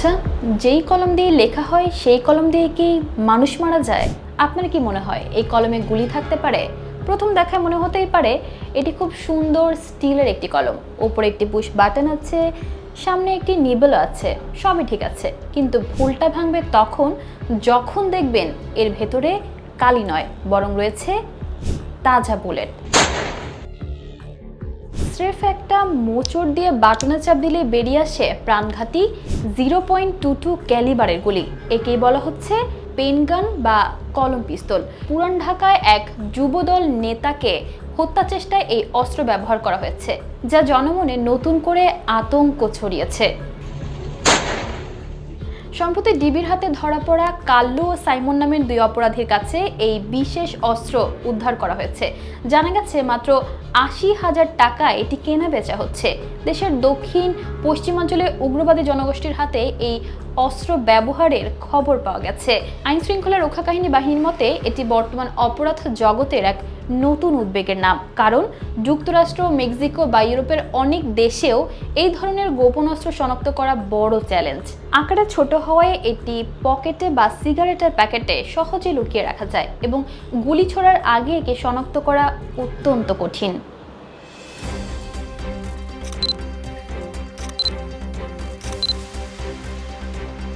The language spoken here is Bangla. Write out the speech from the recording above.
আচ্ছা, যেই কলম দিয়ে লেখা হয় সেই কলম দিয়ে কি মানুষ মারা যায়? আপনার কি মনে হয় এই কলমে গুলি থাকতে পারে? প্রথম দেখায় মনে হতেই পারে এটি খুব সুন্দর স্টিলের একটি কলম, ওপরে একটি পুশ বাটন আছে, সামনে একটি নিবেল আছে, সবই ঠিক আছে। কিন্তু ভুলটা ভাঙবে তখন যখন দেখবেন এর ভেতরে কালি নয়, বরং রয়েছে তাজা বুলেট। স্রেফ একটা মোচড় দিয়ে বাটনে চাপ দিলে বেরিয়ে আসে প্রাণঘাতী 0.22 ক্যালিবারের গুলি। একেই বলা হচ্ছে পেন গান বা কলম পিস্তল। পুরান ঢাকায় এক যুবদল নেতাকে হত্যা চেষ্টায় এই অস্ত্র ব্যবহার করা হয়েছে, যা জনমনে নতুন করে আতঙ্ক ছড়িয়েছে। সম্প্রতি ডিবির হাতে ধরা পড়া কাল্লু ও সাইমন নামের দুই অপরাধীর কাছে এই বিশেষ অস্ত্র উদ্ধার করা হয়েছে। জানা গেছে মাত্র ৮০,০০০ টাকা এটি কেনা বেচা হচ্ছে। দেশের দক্ষিণ পশ্চিমাঞ্চলে উগ্রবাদী জনগোষ্ঠীর হাতে এই অস্ত্র ব্যবহারের খবর পাওয়া গেছে। আইন শৃঙ্খলা রক্ষা বাহিনীর মতে এটি বর্তমান অপরাধ জগতের এক নতুন উদ্বেগের নাম, কারণ যুক্তরাষ্ট্র, মেক্সিকো বা ইউরোপের অনেক দেশেও এই ধরনের গোপন অস্ত্র শনাক্ত করা বড় চ্যালেঞ্জ। আকারে ছোট হওয়ায় এটি পকেটে বা সিগারেটের প্যাকেটে সহজে লুকিয়ে রাখা যায় এবং গুলি ছোড়ার আগে একে শনাক্ত করা অত্যন্ত কঠিন।